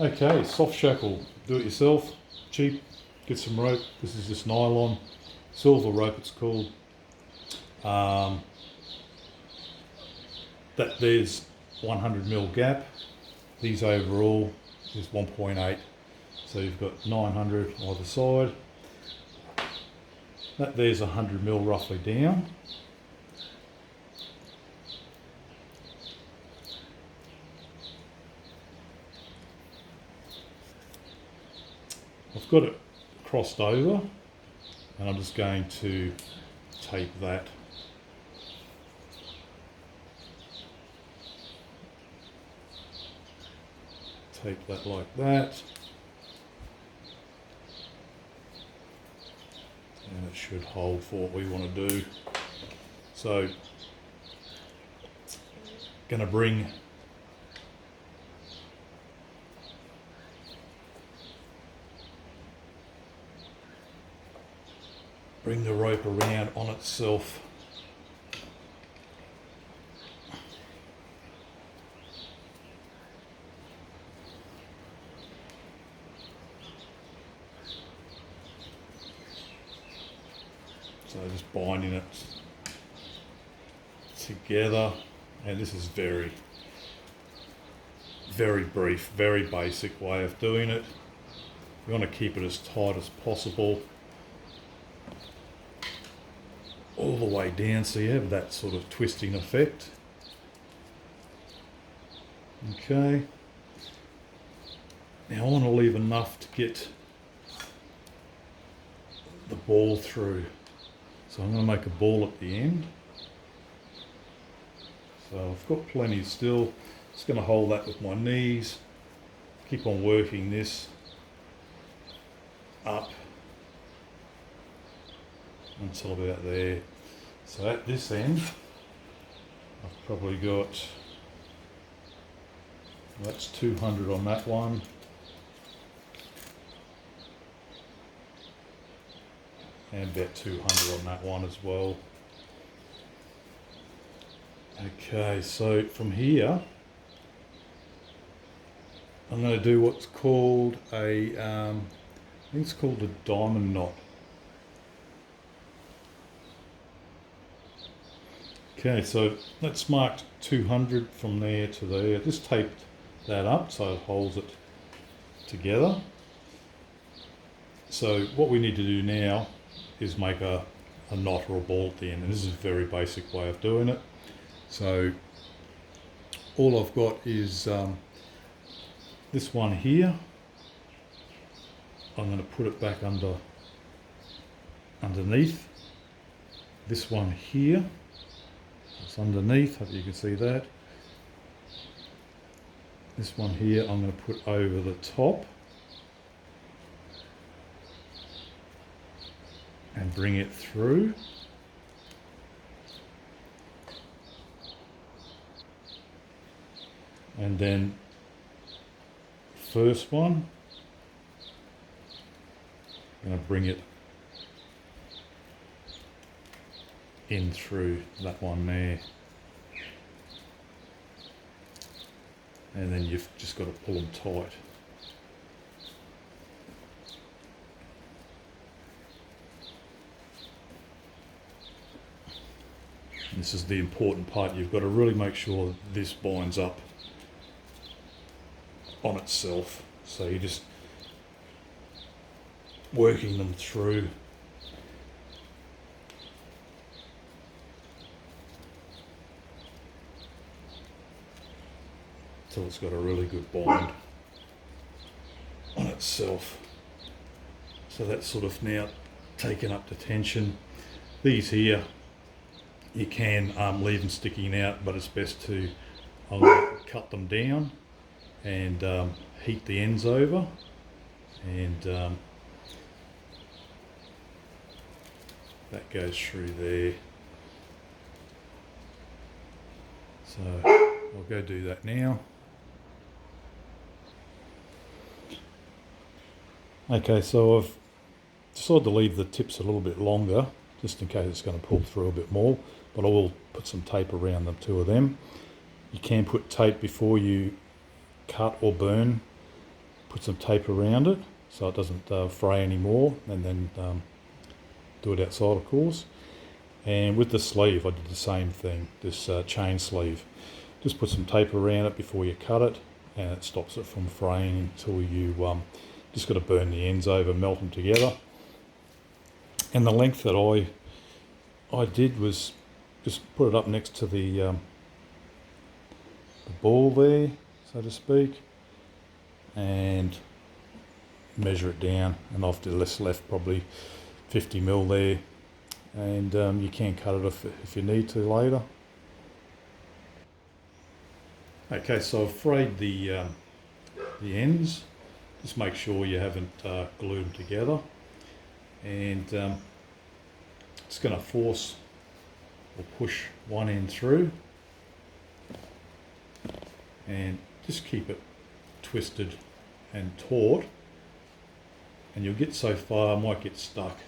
Okay, soft shackle, do it yourself, cheap, get some rope. This is just nylon, silver rope it's called. There's 100mm gap. These overall is 1.8, so you've got 900 either side. There's 100mm roughly down. I've got it crossed over and I'm just going to tape that. Tape that like that. And it should hold for what we want to do. So, going to bring the rope around on itself. So just binding it together, and this is very brief, very basic way of doing it. We want to keep it as tight as possible all the way down so you have that sort of twisting effect. Okay, now I want to leave enough to get the ball through. So I'm going to make a ball at the end. So I've got plenty still. Just going to hold that with my knees. Keep on working this up until about there. So at this end, I've probably got, that's 200 on that one. And about 200 on that one as well. Okay, so from here, I'm going to do what's called a, I think it's called a diamond knot. Okay, so that's marked 200 from there to there. Just taped that up so it holds it together. So what we need to do now is make a knot or a ball at the end, and this is a very basic way of doing it. So all I've got is this one here. I'm going to put it back underneath. This one here, it's underneath, hope you can see that. This one here I'm going to put over the top and bring it through. And then first one, I'm going to bring it in through that one there. And then you've just got to pull them tight. This is the important part. You've got to really make sure that this binds up on itself. So you're just working them through. Until it's got a really good bind on itself. So that's sort of now taken up to tension. These here, you can leave them sticking out, but it's best to cut them down and heat the ends over, and that goes through there. So I'll go do that now. Okay, so I've decided to leave the tips a little bit longer, just in case it's going to pull through a bit more, but I will put some tape around the two of them. You can put tape before you cut or burn put some tape around it so it doesn't fray anymore, and then do it outside, of course. And with the sleeve I did the same thing, this chain sleeve. Just put some tape around it before you cut it, and it stops it from fraying until you just got to burn the ends over, melt them together. And the length that I did was just put it up next to the ball there, so to speak, and measure it down, and I've just left probably 50mm there, and you can cut it if you need to later. Okay, so I've frayed the ends. Just make sure you haven't glued them together, and it's going to force or push one end through, and just keep it twisted and taut, and you'll get so far, might get stuck.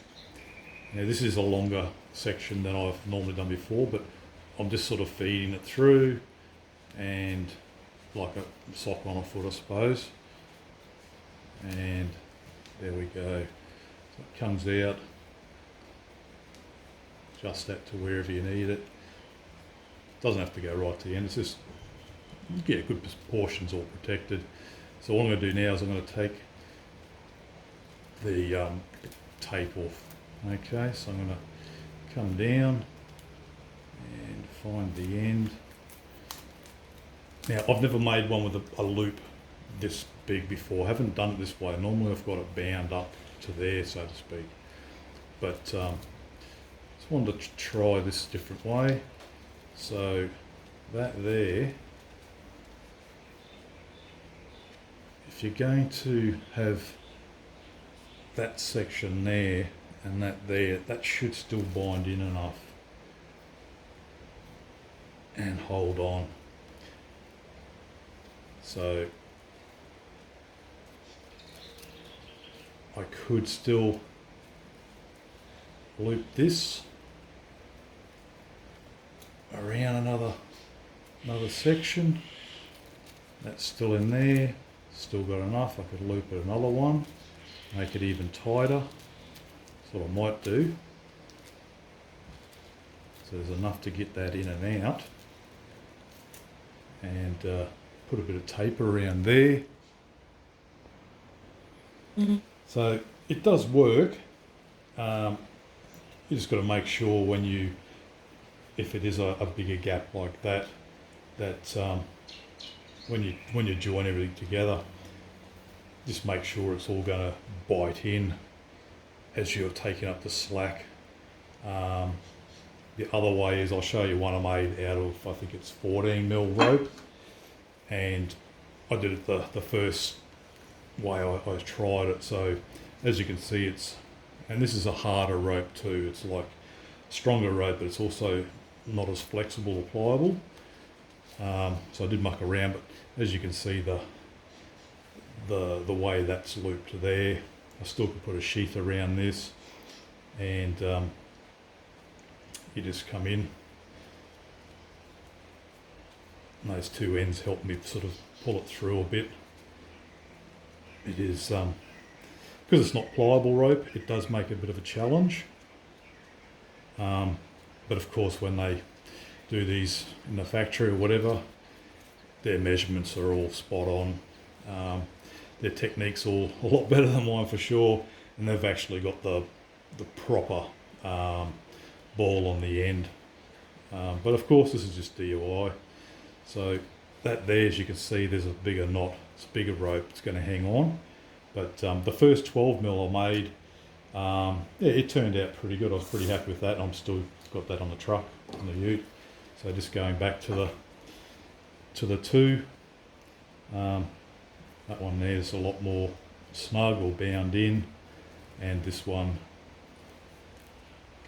Now this is a longer section than I've normally done before, but I'm just sort of feeding it through, and like a sock on a foot, I suppose. And there we go. So it comes out, adjust that to wherever you need it. Doesn't have to go right to the end, it's just, yeah, good portions all protected. So what I'm going to do now is I'm going to take the tape off. Okay, so I'm going to come down and find the end. Now I've never made one with a loop this big before. I haven't done it this way. Normally I've got it bound up to there, so to speak. But just wanted to try this different way. So that there, if you're going to have that section there and that there, that should still bind in enough and hold on. So I could still loop this around another section. That's still in there, still got enough. I could loop it another one, make it even tighter. That's what I might do. So there's enough to get that in and out, and put a bit of tape around there. So it does work. You just got to make sure when if it is a bigger gap like that, when you join everything together, just make sure it's all going to bite in as you're taking up the slack. The other way is, I'll show you one I made out of, I think it's 14mm rope, and I did it the first way I tried it. So as you can see, and this is a harder rope too, it's like stronger rope, but it's also not as flexible or pliable. So I did muck around, but as you can see, the way that's looped there, I still could put a sheath around this, and you just come in, and those two ends help me sort of pull it through a bit. It is, because it's not pliable rope, it does make it a bit of a challenge. But of course, when they do these in the factory or whatever, their measurements are all spot on. Their technique's all a lot better than mine for sure, and they've actually got the proper ball on the end. But of course, this is just DIY. So that there, as you can see, there's a bigger knot. It's a bigger rope. It's going to hang on. But the first 12mm I made, yeah, it turned out pretty good. I was pretty happy with that. I'm still got that on the truck, on the ute. So just going back to the two, that one there's a lot more snug or bound in, and this one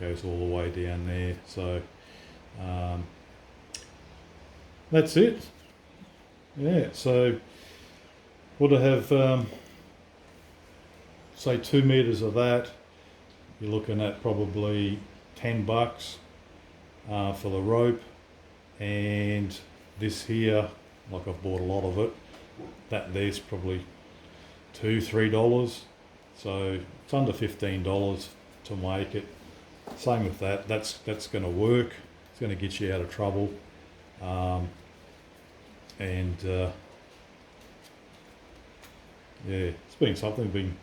goes all the way down there. So that's it. Yeah, so would I have say 2 meters of that, you're looking at probably $10 for the rope, and this here, like I've bought a lot of it, that there's probably $2-3, so it's under $15 to make it. Same with that. That's going to work. It's going to get you out of trouble, and yeah, it's been something.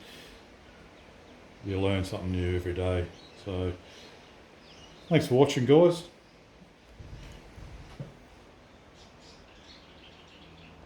You learn something new every day. So thanks for watching, guys.